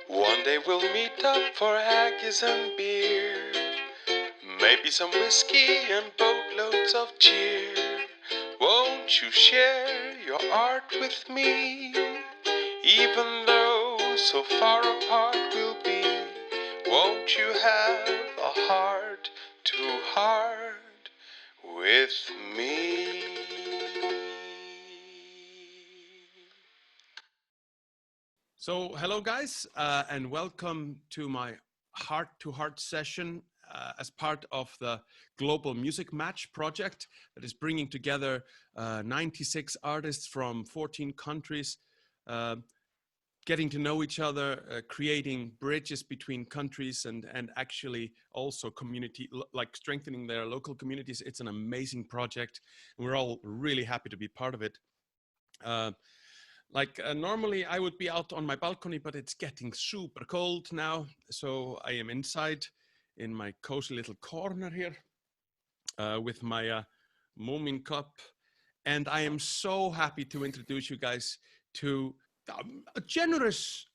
One day we'll meet up for haggis and beer, maybe some whiskey and boatloads of cheer. Won't you share your art with me? Even though so far apart we'll be, won't you have a heart to heart with me? So, hello guys, and welcome to my heart-to-heart session as part of the Global Music Match project that is bringing together 96 artists from 14 countries, getting to know each other, creating bridges between countries, and actually also community, like strengthening their local communities. It's an amazing project, and we're all really happy to be part of it. Normally I would be out on my balcony, but it's getting super cold now. So I am inside in my cozy little corner here with my Moomin cup. And I am so happy to introduce you guys to a generous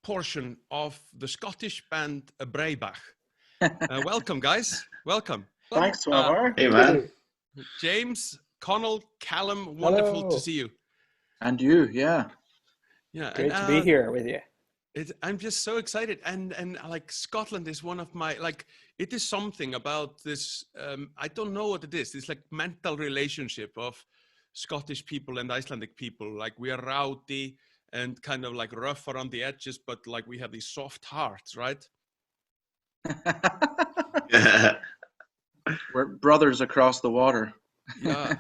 portion of the Scottish band Breabach. Welcome, guys. Welcome. Thanks, Trevor. Hey, man. James, Conal, Calum, wonderful Hello. to see you. And you, yeah. Yeah, Great to be here with you. I'm just so excited, and like Scotland is one of my, like, it is something about this. I don't know what it is. It's like mental relationship of Scottish people and Icelandic people. Like, we are rowdy and kind of like rough around the edges, but like we have these soft hearts, right? We're brothers across the water. Yeah.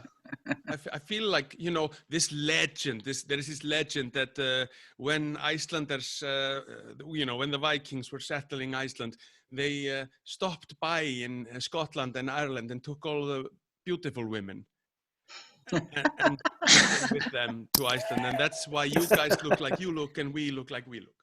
I feel like, you know, this legend, there is this legend that when Icelanders, you know, when the Vikings were settling Iceland, they stopped by in Scotland and Ireland and took all the beautiful women and took them with them to Iceland. And that's why you guys look like you look and we look like we look.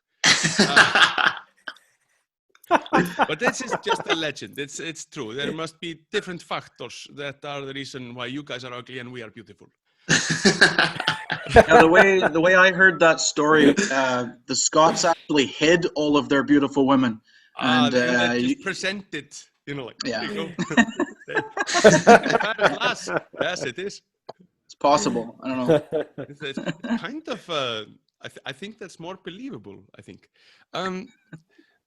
But this is just a legend. It's true. There must be different factors that are the reason why you guys are ugly and we are beautiful. Yeah, the way I heard that story, the Scots actually hid all of their beautiful women, and they just presented, you know, like, yeah, there you go. Yes, it is. it's possible. I don't know. It's kind of. I think that's more believable. I think.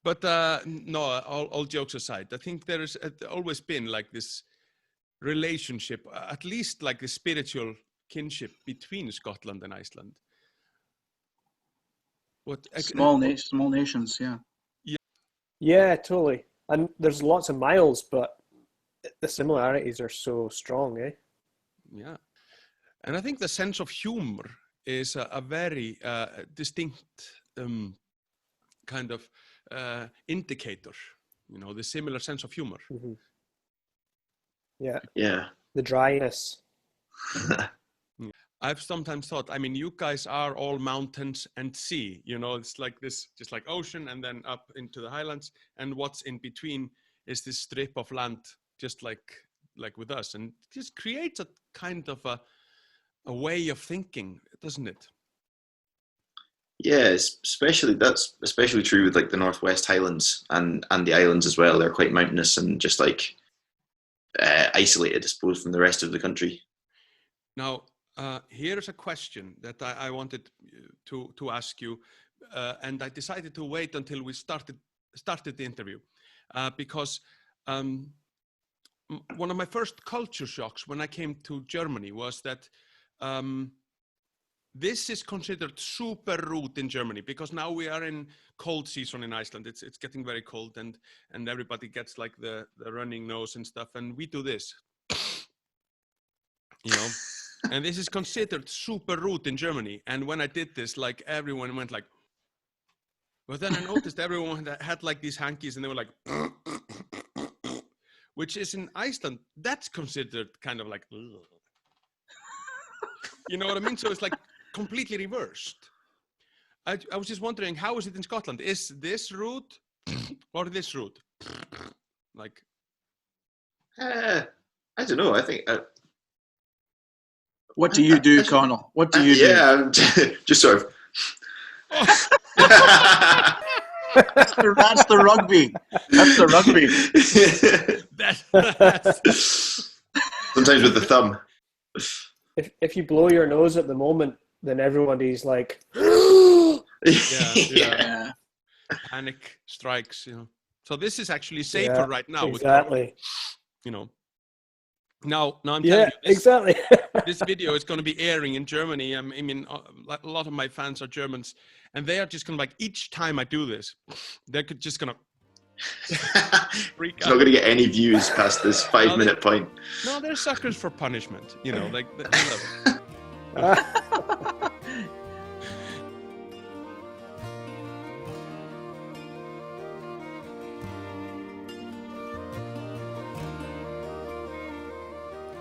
But no, all jokes aside, I think there has always been like this relationship, at least like the spiritual kinship between Scotland and Iceland. Small nations, yeah. Yeah, totally. And there's lots of miles, but the similarities are so strong, eh? Yeah. And I think the sense of humor is a very distinct kind of indicator, you know, the similar sense of humor. Mm-hmm. Yeah. Yeah. The dryness. I've sometimes thought, I mean, you guys are all mountains and sea, you know, it's like this, just like ocean and then up into the highlands. And what's in between is this strip of land, just like with us. And it just creates a kind of a way of thinking, doesn't it? Yeah, that's especially true with like the Northwest Highlands and the islands as well. They're quite mountainous and just like isolated, I suppose, from the rest of the country. Now, here's a question that I wanted to ask you, and I decided to wait until we started the interview, because one of my first culture shocks when I came to Germany was that this is considered super rude in Germany, because now we are in cold season in Iceland. It's getting very cold, and everybody gets like the running nose and stuff, and we do this, you know. And this is considered super rude in Germany. And when I did this, like everyone went like, but then I noticed everyone had like these hankies and they were like, which is in Iceland, that's considered kind of like, you know what I mean? So it's like completely reversed. I was just wondering, how is it in Scotland? Is this rude or this rude? Like, I don't know. I think. What do you do, Conal? What do you do? Yeah, just sort of. That's the rugby. That's the rugby. Sometimes with the thumb. If you blow your nose at the moment, then everybody's like, Yeah. Panic strikes, you know. So this is actually safer yeah, right now. exactly. You know. Now I'm telling Yeah, you, this, exactly. this video is going to be airing in Germany. I mean, a lot of my fans are Germans, and they are just going to, like, each time I do this, they're just going to freak It's out. not going to get any views past this 5-minute point. No, they're suckers for punishment. You know, like they love it.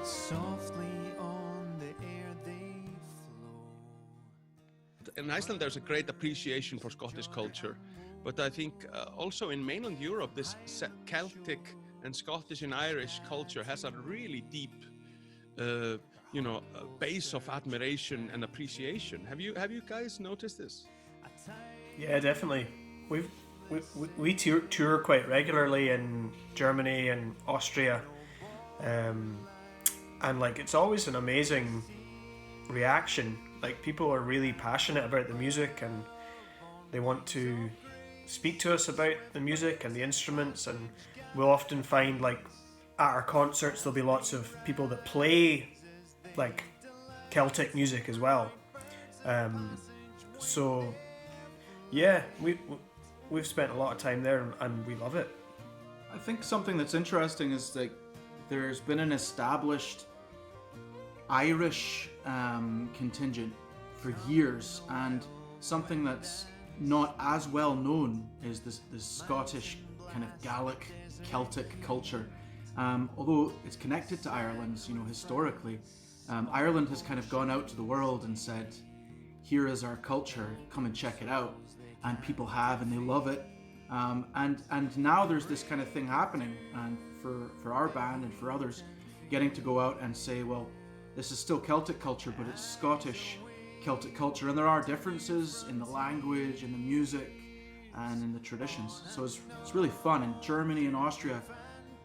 Softly on the air they flow. In Iceland, there's a great appreciation for Scottish culture, but I think also in mainland Europe, this Celtic and Scottish and Irish culture has a really deep, base of admiration and appreciation. Have you guys noticed this? Yeah, definitely. We tour quite regularly in Germany and Austria, and like it's always an amazing reaction. Like people are really passionate about the music and they want to speak to us about the music and the instruments, and we'll often find like at our concerts there'll be lots of people that play like Celtic music as well. So yeah, we've spent a lot of time there and we love it. I think something that's interesting is that there's been an established Irish contingent for years, and something that's not as well known is this Scottish kind of Gaelic Celtic culture. Although it's connected to Ireland's, historically, Ireland has kind of gone out to the world and said, here is our culture, come and check it out. And people have, and they love it. And now there's this kind of thing happening, and for our band and for others, getting to go out and say, well, this is still Celtic culture, but it's Scottish Celtic culture, and there are differences in the language, in the music, and in the traditions. So it's really fun. And Germany and Austria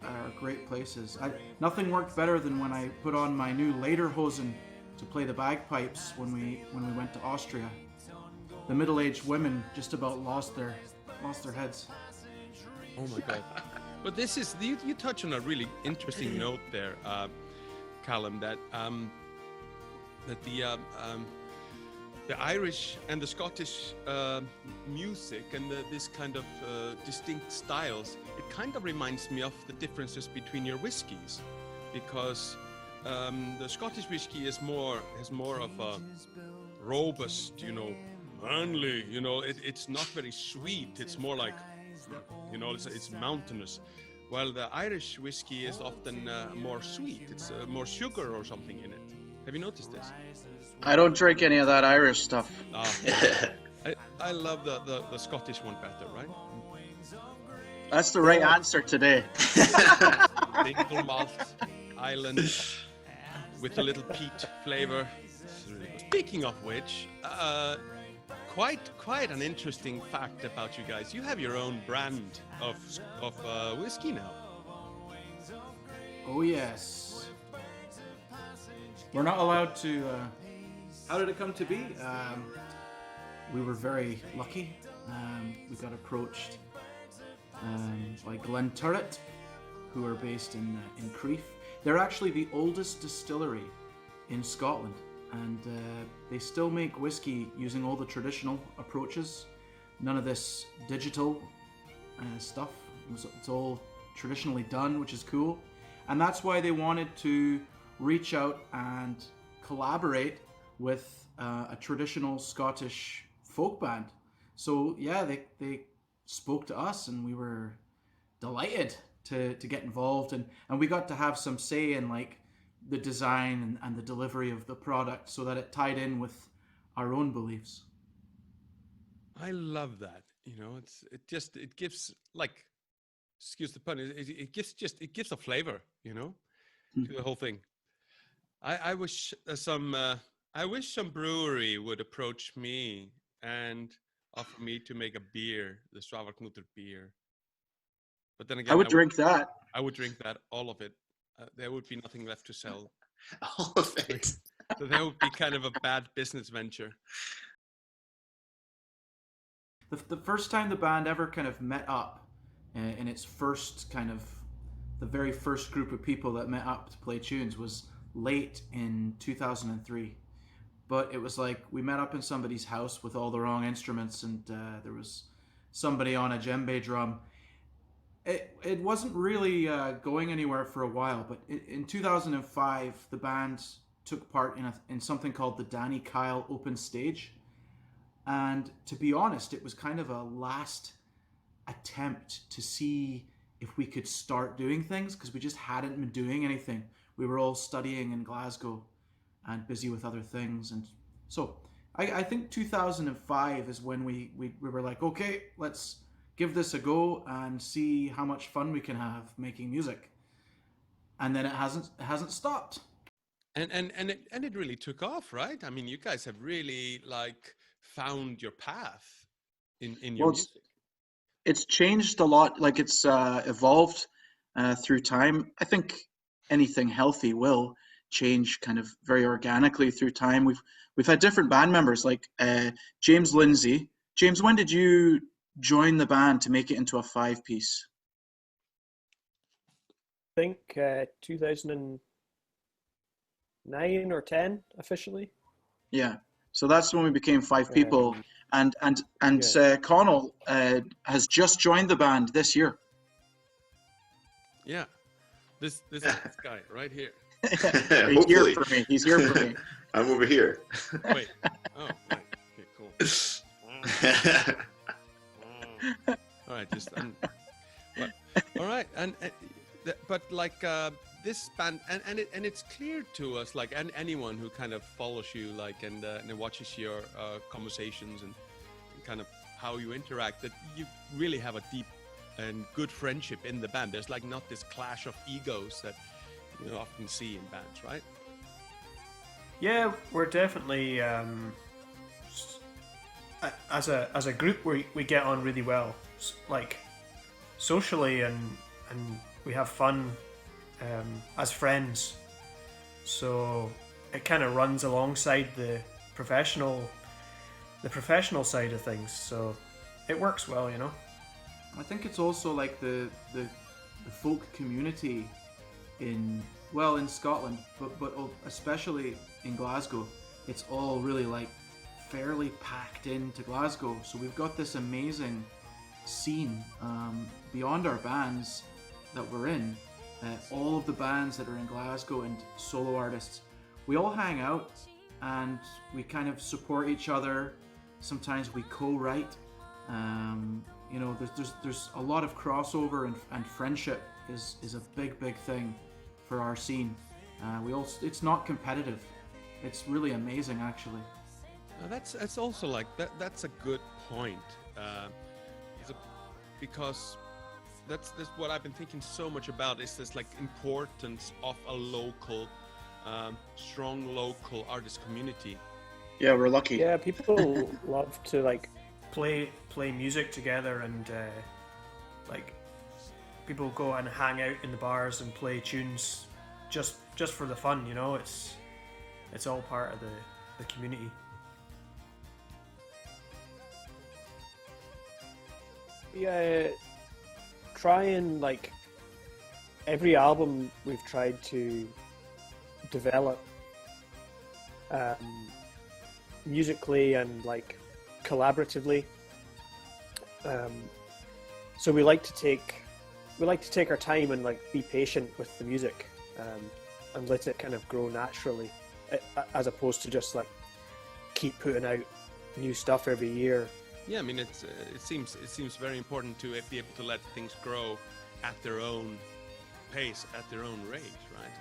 are great places. Nothing worked better than when I put on my new lederhosen to play the bagpipes when we went to Austria. The middle-aged women just about lost their heads. Oh my God! But this is you touch on a really interesting note there, Calum. That the Irish and the Scottish music and this kind of distinct styles, it kind of reminds me of the differences between your whiskies, because the Scottish whiskey has more of a robust, manly, it's not very sweet. It's more like, it's mountainous. While the Irish whiskey is often more sweet. It's more sugar or something in it. Have you noticed this? I don't drink any of that Irish stuff. I love the Scottish one better, right? That's the right answer today. Single malt island with a little peat flavor. Speaking of which, quite an interesting fact about you guys. You have your own brand of whiskey now. Oh yes. We're not allowed to. How did it come to be? We were very lucky. We got approached by Glenturret, who are based in Crieff. They're actually the oldest distillery in Scotland, and they still make whiskey using all the traditional approaches. None of this digital stuff. It's all traditionally done, which is cool. And that's why they wanted to reach out and collaborate with a traditional Scottish folk band. So yeah, they spoke to us, and we were delighted to get involved, and we got to have some say in like the design and the delivery of the product, so that it tied in with our own beliefs. I love that. It gives, like, excuse the pun, it gives a flavor, to the whole thing. I wish some brewery would approach me and offer me to make a beer, the Svavarknutur beer. But then I again, would drink that. I would drink that, all of it. There would be nothing left to sell. All of it. So that would be kind of a bad business venture. The first time the band ever kind of met up in its first kind of, the very first group of people that met up to play tunes was late in 2003. But it was like we met up in somebody's house with all the wrong instruments, and there was somebody on a djembe drum. It wasn't really going anywhere for a while, but in 2005 the band took part in something called the Danny Kyle Open Stage. And to be honest, it was kind of a last attempt to see if we could start doing things, because we just hadn't been doing anything. We were all studying in Glasgow and busy with other things. And so I think 2005 is when we were like, okay, let's give this a go and see how much fun we can have making music. And then it hasn't stopped. And it really took off, right? I mean, you guys have really like found your path in your music. It's changed a lot. Like it's evolved through time. I think anything healthy will change kind of very organically through time. We've had different band members, like James Lindsay. James, when did you join the band to make it into a 5-piece? I think 2009 or 10 officially. Yeah, so that's when we became 5 people. And Conal has just joined the band this year. Yeah, this guy right here. He's here for me. He's here for me. I'm over here. Wait. Oh, right. Okay, cool. All right, all right, but like this band, and it's clear to us, like anyone who kind of follows you, like and watches your conversations and kind of how you interact, that you really have a deep and good friendship in the band. There's like not this clash of egos that you often see in bands, right? Yeah, we're definitely as a group we get on really well, like socially, and we have fun as friends. So it kind of runs alongside the professional side of things. So it works well, you know. I think it's also like the folk community in Scotland, but especially in Glasgow. It's all really like fairly packed into Glasgow. So we've got this amazing scene beyond our bands that we're in. All of the bands that are in Glasgow and solo artists, we all hang out and we kind of support each other. Sometimes we co-write. You know, there's a lot of crossover, and friendship is a big thing for our scene. It's not competitive. It's really amazing, actually. That's also like that's a good point. Because that's what I've been thinking so much about, is this like importance of a local, strong local artist community. Yeah, we're lucky. Yeah, people love to like play music together, and like people go and hang out in the bars and play tunes just for the fun, you know. It's all part of the community. Yeah, try and like every album we've tried to develop musically and like collaboratively. So we like to take our time and like be patient with the music, and let it kind of grow naturally, as opposed to just like keep putting out new stuff every year. Yeah, I mean it seems very important to be able to let things grow at their own pace, at their own rate, right?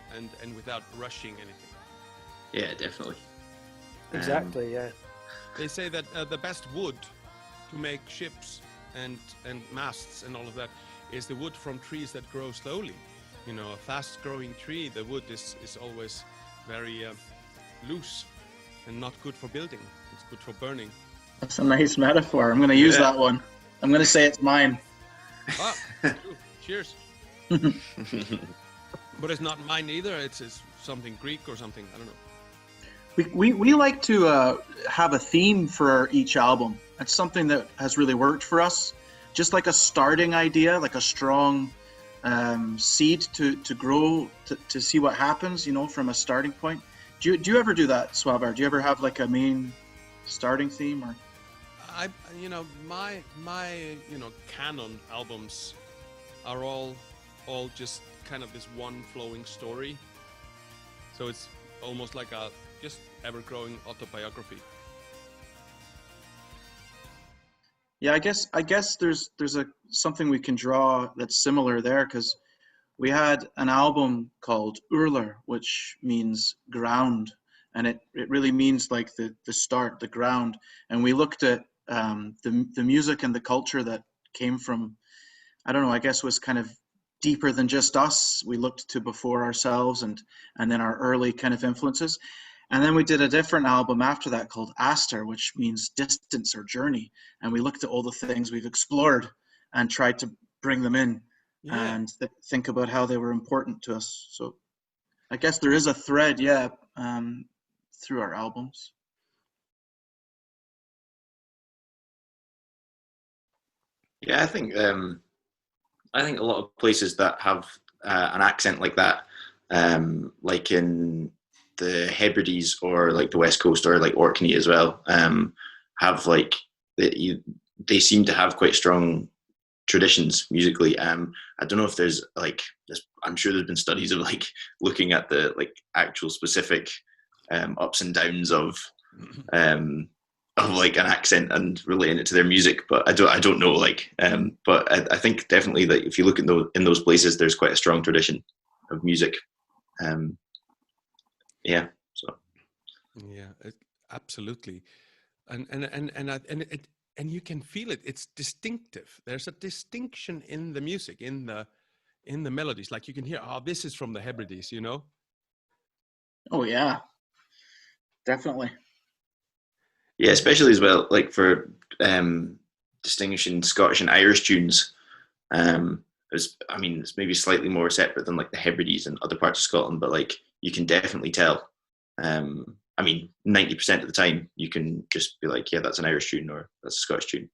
And without rushing anything. Yeah, definitely. Exactly, yeah. They say that the best wood to make ships and masts and all of that is the wood from trees that grow slowly. You know, a fast-growing tree, the wood is always very loose and not good for building. It's good for burning. That's a nice metaphor. I'm going to use that one. I'm going to say it's mine. Ah, cheers. But it's not mine either. It's something Greek or something. I don't know. We like to have a theme for each album. That's something that has really worked for us. Just like a starting idea, like a strong seed to grow, to see what happens, from a starting point. Do you ever do that, Swabar? Do you ever have like a main starting theme? Or my canon albums are all just kind of this one flowing story. So it's almost like a just ever-growing autobiography. Yeah, I guess there's something we can draw that's similar there, because we had an album called Erler, which means ground, and it really means like the start, the ground. And we looked at the music and the culture that came from, I don't know, I guess was kind of deeper than just us. We looked to before ourselves and then our early kind of influences. And then we did a different album after that called Aster, which means distance or journey. And we looked at all the things we've explored and tried to bring them in and think about how they were important to us. So I guess there is a thread, through our albums. Yeah, I think a lot of places that have an accent like that, like in the Hebrides or like the West Coast or like Orkney as well, have like they seem to have quite strong traditions musically. I don't know if there's like I'm sure there's been studies of like looking at the like actual specific ups and downs of like an accent and relating it to their music, but I don't know, like but I think definitely that if you look at in those places, there's quite a strong tradition of music. Absolutely. And you can feel it. It's distinctive. There's a distinction in the music, in the melodies. Like you can hear, this is from the Hebrides, Oh yeah, definitely. Yeah, especially as well, like for distinguishing Scottish and Irish tunes. It's maybe slightly more separate than like the Hebrides and other parts of Scotland, but like you can definitely tell. 90% of the time you can just be like, yeah, that's an Irish tune or that's a Scottish tune.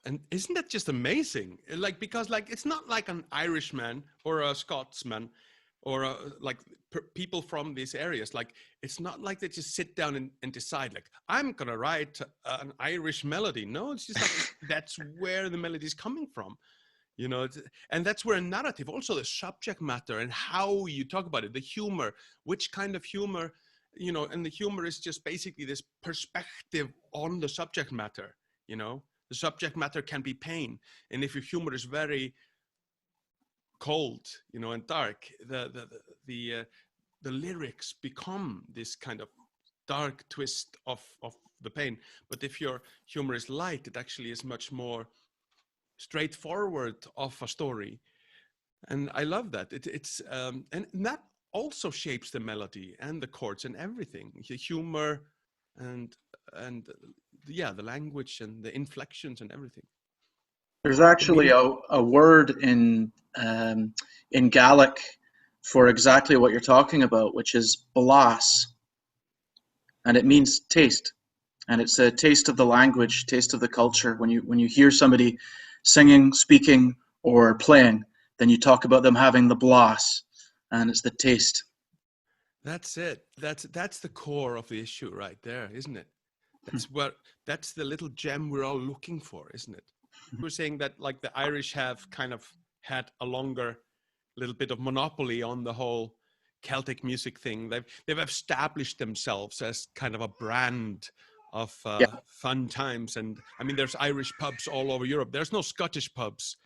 And isn't that just amazing? Like, because like it's not like an Irishman or a Scotsman or people from these areas. Like, it's not like they just sit down and decide, like, I'm going to write an Irish melody. No, it's just like, that's where the melody is coming from, and that's where a narrative, also the subject matter and how you talk about it, the humor, which kind of humor, and the humor is just basically this perspective on the subject matter, The subject matter can be pain. And if your humor is very cold, and dark, the lyrics become this kind of dark twist of the pain. But if your humor is light, it actually is much more straightforward of a story. And I love that. It's and that also shapes the melody and the chords and everything. The humor and the language and the inflections and everything. There's actually a word in Gaelic for exactly what you're talking about, which is blas, and it means taste, and it's a taste of the language, taste of the culture. When you hear somebody singing, speaking, or playing, then you talk about them having the blas, and it's the taste. That's it. That's the core of the issue right there, isn't it? That's the little gem we're all looking for, isn't it? We're saying that like the Irish have kind of had a longer little bit of monopoly on the whole Celtic music thing. They've established themselves as kind of a brand of fun times. And I mean, there's Irish pubs all over Europe. There's no Scottish pubs.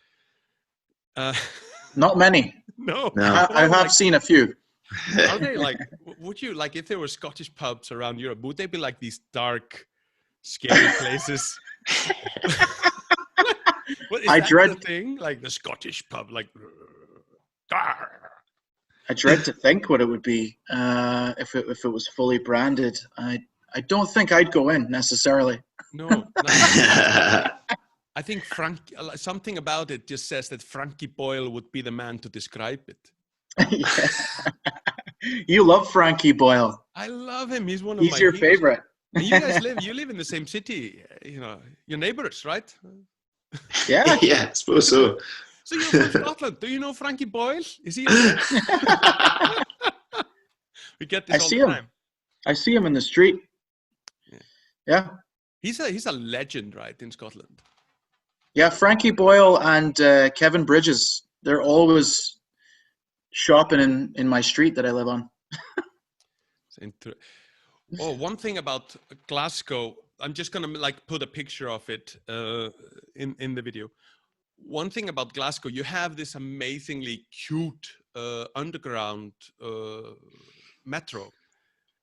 Not many. No. I have seen a few. Are they like, would you, like, if there were Scottish pubs around Europe, would they be like these dark, scary places? I dread the thing, like the Scottish pub, like. I dread to think what it would be if it was fully branded. I I don't think I'd go in necessarily. No, I think something about it just says that Frankie Boyle would be the man to describe it. Yeah. You love Frankie Boyle. I love him. He's one of He's my your heroes. favorite. And you guys live in the same city. Your neighbors, right? Yeah. Yeah, I suppose so. So you're from Scotland. Do you know Frankie Boyle? Is he? We get this I all see the him. time. I see him in the street. Yeah. He's a legend, right, in Scotland. Yeah, Frankie Boyle and Kevin Bridges, they're always shopping in my street that I live on. One thing about Glasgow, I'm just gonna put a picture of it in the video. One thing about Glasgow, you have this amazingly cute underground metro.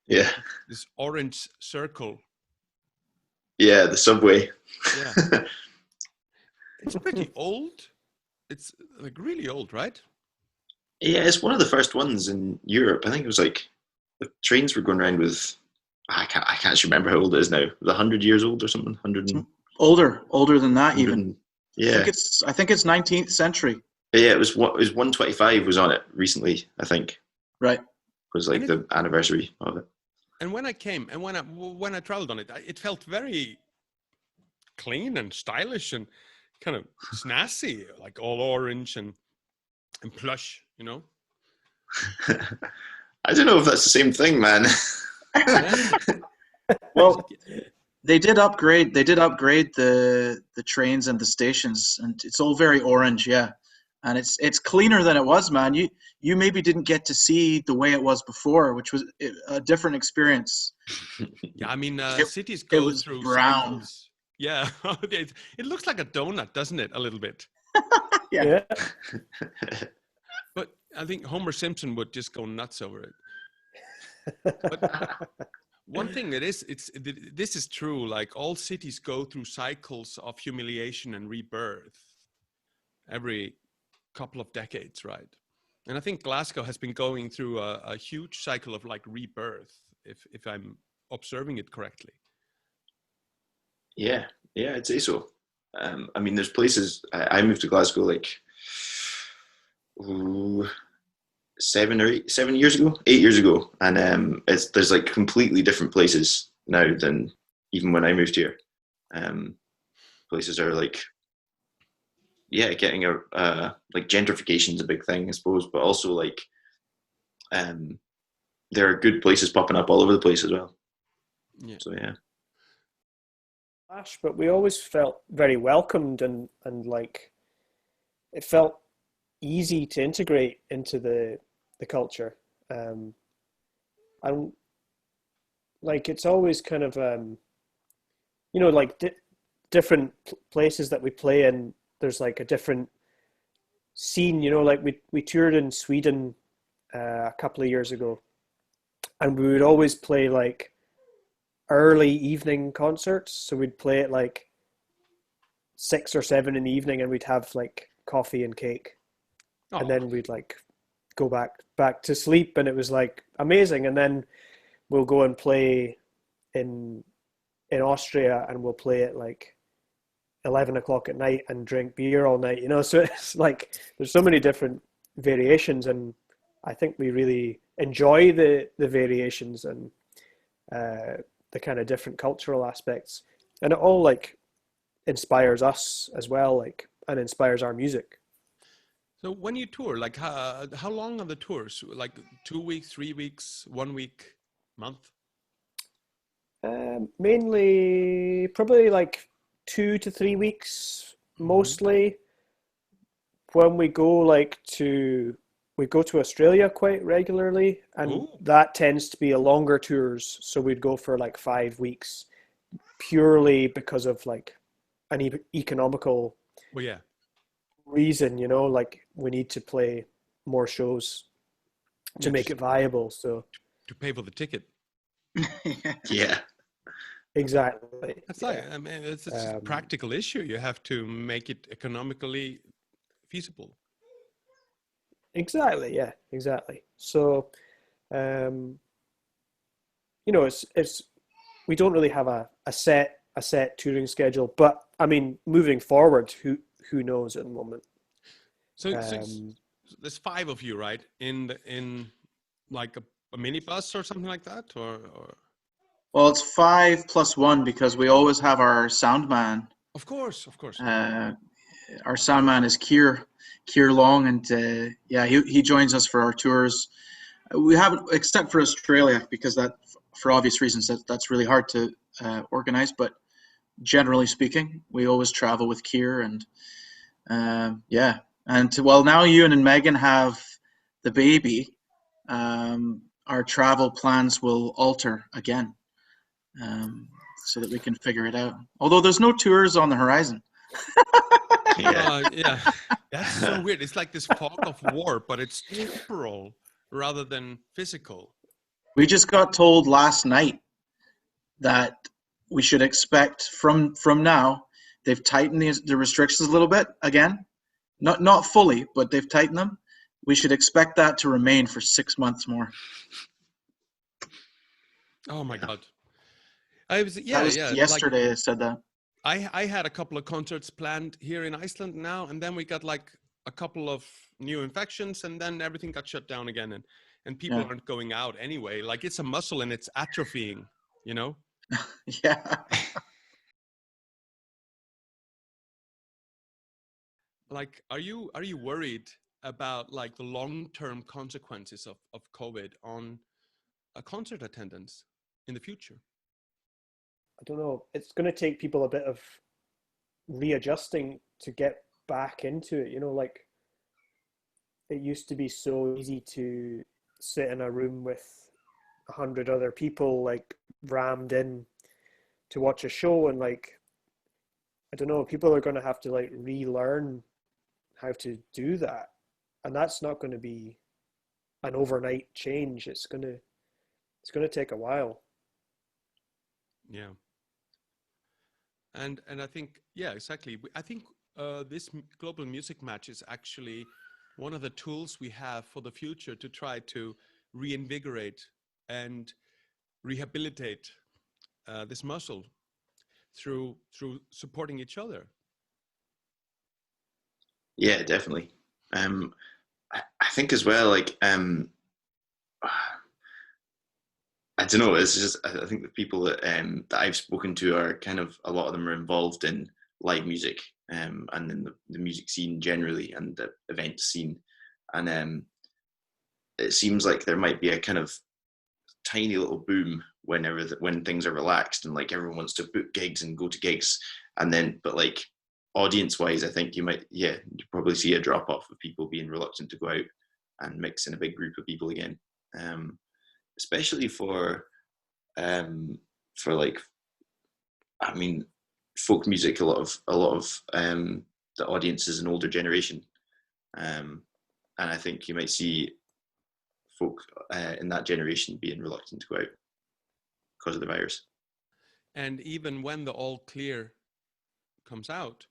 Yeah. This orange circle. Yeah, the subway. Yeah. It's pretty old. It's like really old, right? Yeah, it's one of the first ones in Europe. I think it was like the trains were going around with. I can't remember how old it is now. 100 years old or something. 100 and, Older than that 100 even. and- yeah, I think it's 19th century. yeah. It was 125 was on it recently. I think Right. was like the anniversary of it. And when I came and when I traveled on it, it felt very clean and stylish and kind of snazzy, like all orange and plush, I don't know if that's the same thing, man. Well, they did upgrade the trains and the stations, and it's all very orange, yeah. And it's cleaner than it was, man. You maybe didn't get to see the way it was before, which was a different experience. Yeah, I mean, cities it go was through brown. cycles. Yeah, it looks like a donut, doesn't it? A little bit. Yeah. But I think Homer Simpson would just go nuts over it. But one thing this is true. Like all cities go through cycles of humiliation and rebirth every couple of decades, right? And I think Glasgow has been going through a huge cycle of like rebirth, if I'm observing it correctly. Yeah, I'd say so. I mean, there's places. I moved to Glasgow like 7 years ago, 8 years ago, and there's like completely different places now than even when I moved here. Places are like, yeah, getting like gentrification's a big thing, I suppose, but also like, there are good places popping up all over the place as well. Yeah. So yeah. But we always felt very welcomed and like it felt easy to integrate into the culture. And like it's always kind of like different places that we play in. There's like a different scene. Like we toured in Sweden a couple of years ago, and we would always play like early evening concerts. So we'd play at like 6 or 7 in the evening, and we'd have like coffee and cake, and then we'd like go back to sleep, and it was like amazing. And then we'll go and play in Austria, and we'll play at like 11 o'clock at night and drink beer all night. So it's like there's so many different variations, and I think we really enjoy the variations and the kind of different cultural aspects, and it all like inspires us as well, like, and inspires our music. So when you tour, like how long are the tours? Like 2 weeks, 3 weeks, 1 week, month? Mainly probably like 2 to 3 weeks mostly. When we go we go to Australia quite regularly, and that tends to be a longer tours. So we'd go for like 5 weeks, purely because of like an economical reason. Like we need to play more shows to make it viable. So to pay for the ticket. Yeah. Exactly. That's I mean, it's a practical issue. You have to make it economically feasible. Exactly. Yeah. Exactly. So, it's we don't really have a set touring schedule. But I mean, moving forward, who knows at the moment? So there's 5 of you, right? In like a minibus or something like that, or Well, it's 5 plus 1 because we always have our sound man. of course. Our sound man is Keir Long, and he joins us for our tours. We haven't, except for Australia, because that, for obvious reasons, that's really hard to organize. But generally speaking, we always travel with Keir, and well, now Ewan and Megan have the baby. Our travel plans will alter again, so that we can figure it out. Although there's no tours on the horizon. Yeah, that's so weird. It's like this fog of war, but it's temporal rather than physical. We just got told last night that we should expect from now. They've tightened the restrictions a little bit again, not fully, but they've tightened them. We should expect that to remain for 6 months more. Oh my God! I was yesterday. Like, I said that. I had a couple of concerts planned here in Iceland now, and then we got like a couple of new infections, and then everything got shut down again, and people aren't going out anyway. Like, it's a muscle and it's atrophying, you know? Yeah. Like, are you worried about like the long-term consequences of COVID on a concert attendance in the future? I don't know. It's going to take people a bit of readjusting to get back into it. You know, like, it used to be so easy to sit in a room with 100 other people, like, rammed in to watch a show, and like, I don't know, people are going to have to like relearn how to do that, and that's not going to be an overnight change. It's going to take a while. Yeah. And I think, yeah, exactly. I think this global music match is actually one of the tools we have for the future to try to reinvigorate and rehabilitate this muscle through supporting each other. Yeah, definitely. I think as well, like, I don't know. It's just, I think the people that I've spoken to are kind of, a lot of them are involved in live music and in the music scene generally, and the event scene, and it seems like there might be a kind of tiny little boom when things are relaxed, and like everyone wants to book gigs and go to gigs, and then, but like, audience-wise, I think you probably see a drop-off of people being reluctant to go out and mix in a big group of people again. Especially for like, I mean, folk music, a lot of the audience is an older generation, and I think you might see folk in that generation being reluctant to go out because of the virus. And even when the all clear comes out,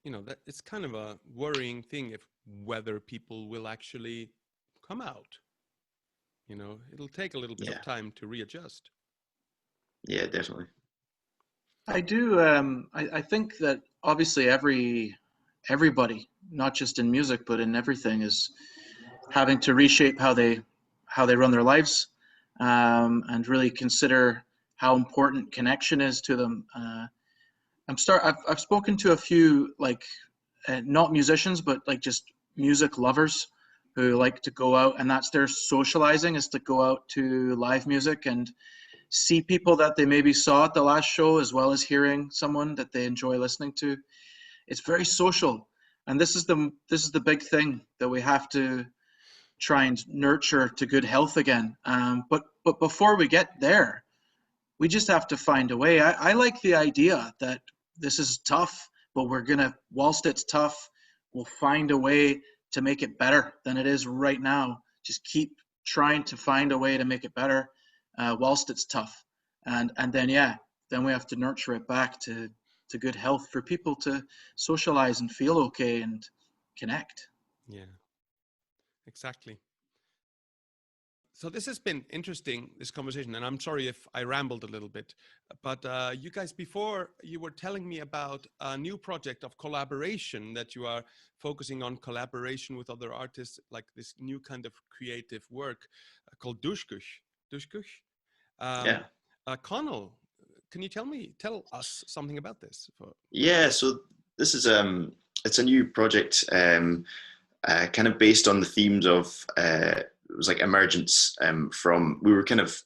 you know, that it's kind of a worrying thing whether people will actually come out. You know, it'll take a little bit of time to readjust. Yeah, definitely. I do. I think that obviously everybody, not just in music but in everything, is having to reshape how they run their lives, and really consider how important connection is to them. I've spoken to a few, like, not musicians, but like just music lovers who like to go out, and that's their socializing, is to go out to live music and see people that they maybe saw at the last show, as well as hearing someone that they enjoy listening to. It's very social, and this is the big thing that we have to try and nurture to good health again. But before we get there, we just have to find a way. I like the idea that this is tough, but whilst it's tough, we'll find a way to make it better than it is right now. Just keep trying to find a way to make it better whilst it's tough. And then we have to nurture it back to good health for people to socialize and feel okay and connect. Yeah, exactly. So this has been interesting, this conversation, and I'm sorry if I rambled a little bit, but you guys, before you were telling me about a new project of collaboration that you are focusing on collaboration with other artists, like this new kind of creative work called Dushkush. Dushkush? Yeah. Conal, can you tell us something about this? Yeah, so this is it's a new project, kind of based on the themes of it was like emergence. We were kind of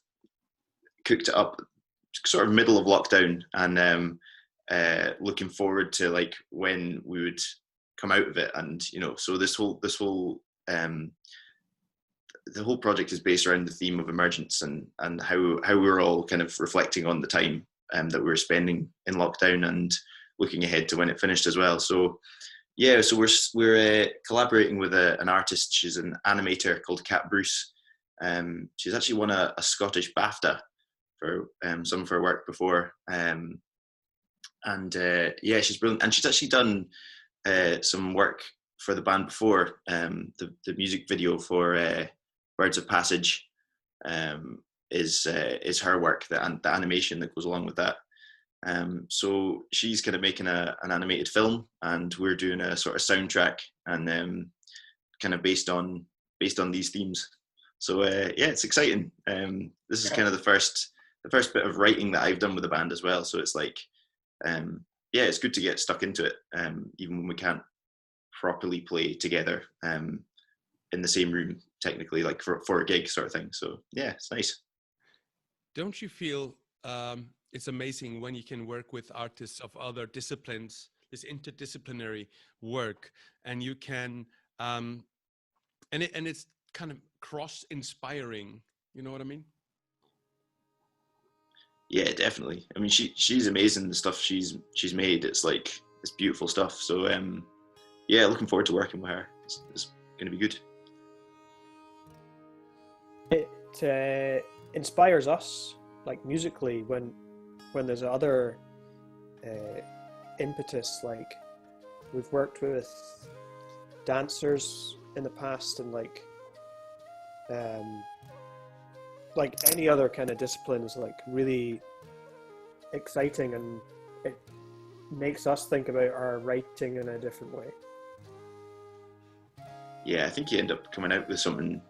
cooked it up, sort of middle of lockdown, and looking forward to like when we would come out of it, and so the whole project is based around the theme of emergence and how we're all kind of reflecting on the time that we were spending in lockdown and looking ahead to when it finished as well. So yeah, so we're collaborating with an artist. She's an animator called Kat Bruce. She's actually won a Scottish BAFTA for some of her work before, and yeah, she's brilliant. And she's actually done some work for the band before. The music video for Birds of Passage is her work, the animation that goes along with that. So she's kind of making an animated film, and we're doing a sort of soundtrack, and kind of based on these themes. So yeah, it's exciting. This is kind of the first bit of writing that I've done with the band as well. So it's like, yeah, it's good to get stuck into it, even when we can't properly play together in the same room, technically, like for a gig sort of thing. So yeah, it's nice. Don't you feel it's amazing when you can work with artists of other disciplines, this interdisciplinary work, and you can, and it's kind of cross-inspiring. You know what I mean? Yeah, definitely. I mean, she's amazing. The stuff she's made, it's like, it's beautiful stuff. So yeah, looking forward to working with her. It's going to be good. It inspires us, like musically, when there's other impetus. Like, we've worked with dancers in the past, and like any other kind of discipline is like really exciting, and it makes us think about our writing in a different way. Yeah, I think you end up coming out with something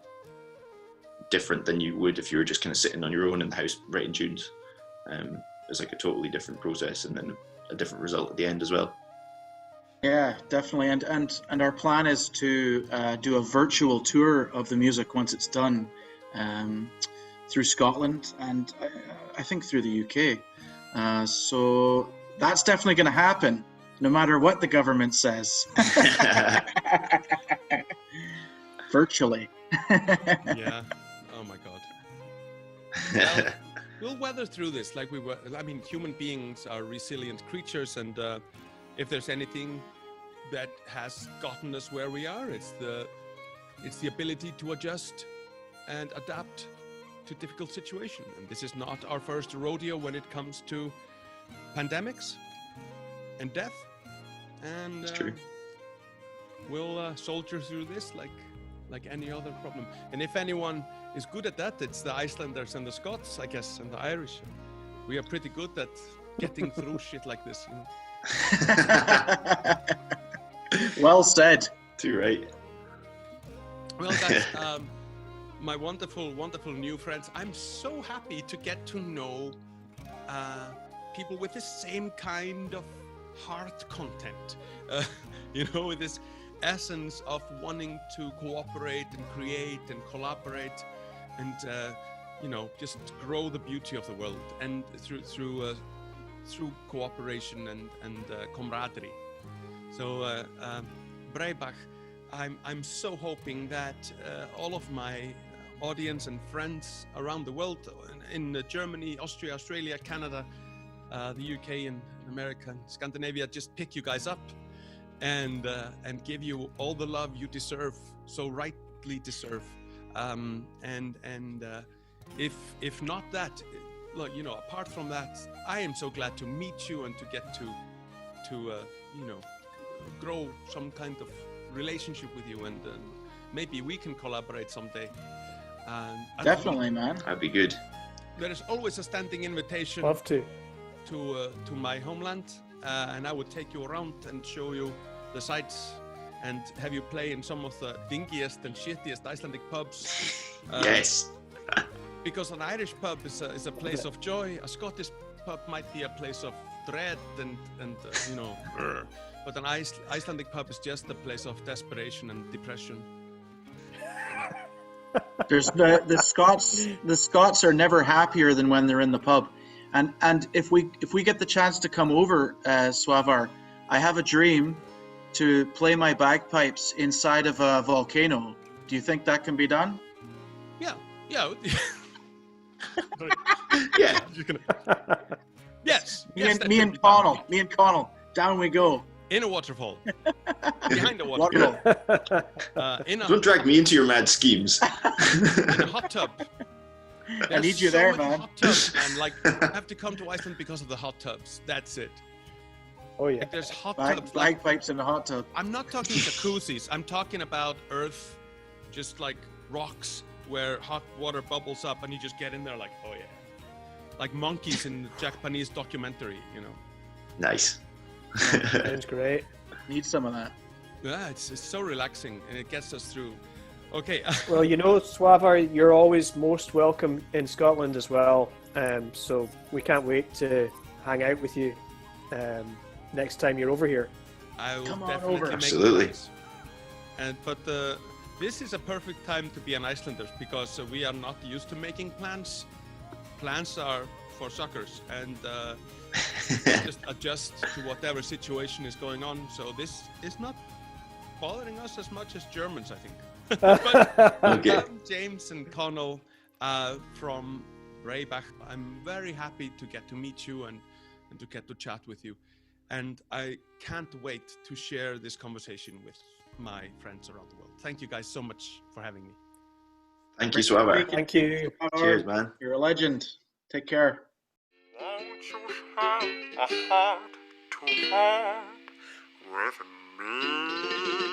different than you would if you were just kind of sitting on your own in the house writing tunes. It's like a totally different process, and then a different result at the end as well. Yeah, definitely. And our plan is to do a virtual tour of the music once it's done, through Scotland and I think through the UK. So that's definitely going to happen, no matter what the government says. Virtually. Yeah. Oh my God. Well, we'll weather through this like we were. I mean, human beings are resilient creatures, and if there's anything that has gotten us where we are, it's the ability to adjust and adapt to difficult situations. And this is not our first rodeo when it comes to pandemics and death. And It's true. We'll soldier through this like any other problem. And if anyone is good at that, it's the Icelanders and the Scots, I guess, and the Irish. We are pretty good at getting through shit like this, you know. Well said. Too right. Well, guys, my wonderful, wonderful new friends, I'm so happy to get to know people with the same kind of heart content, you know, with this essence of wanting to cooperate and create and collaborate and, you know, just grow the beauty of the world, and through cooperation and camaraderie. So, Breabach, I'm so hoping that all of my audience and friends around the world, in Germany, Austria, Australia, Canada, the UK and America and Scandinavia, just pick you guys up and give you all the love you deserve, so rightly deserve. If not that, look, you know, apart from that, I am so glad to meet you and to get to you know, grow some kind of relationship with you, and maybe we can collaborate someday. And Definitely, man. That'd be good. there is always a standing invitation Love to. to my homeland, and I would take you around and show you the sights and have you play in some of the dingiest and shittiest Icelandic pubs. Yes. Because an Irish pub is a place of joy. A Scottish pub might be a place of dread and you know, but an Icelandic pub is just a place of desperation and depression. There's the Scots. The Scots are never happier than when they're in the pub, and if we get the chance to come over, Swavar, I have a dream to play my bagpipes inside of a volcano. Do you think that can be done? Yeah. Yeah. Yes. Me and Conal, down we go. In a waterfall. Behind a waterfall. Don't drag me into your mad schemes. In a hot tub. I need you there, man. Hot tubs, and like, I have to come to Iceland because of the hot tubs. That's it. Oh yeah. Like, there's hot tubs. Bagpipes in the hot tub. I'm not talking jacuzzis. I'm talking about earth, just like rocks where hot water bubbles up and you just get in there like, oh yeah. Like monkeys in the Japanese documentary, you know. Nice. Sounds great. Need some of that. Yeah, it's so relaxing and it gets us through. Okay. Well, you know, Swavar, you're always most welcome in Scotland as well. So we can't wait to hang out with you next time you're over here. I will Come on definitely over. make Absolutely. plans. But this is a perfect time to be an Icelander because we are not used to making plans. Plans are for suckers and just adjust to whatever situation is going on. So this is not bothering us as much as Germans, I think. But Okay. James and Conal from Breabach, I'm very happy to get to meet you and to get to chat with you. And I can't wait to share this conversation with my friends around the world. Thank you guys so much for having me. Thank you, Swavar. Thank you. Cheers, man. You're a legend. Take care. Won't you have a heart to heart with me?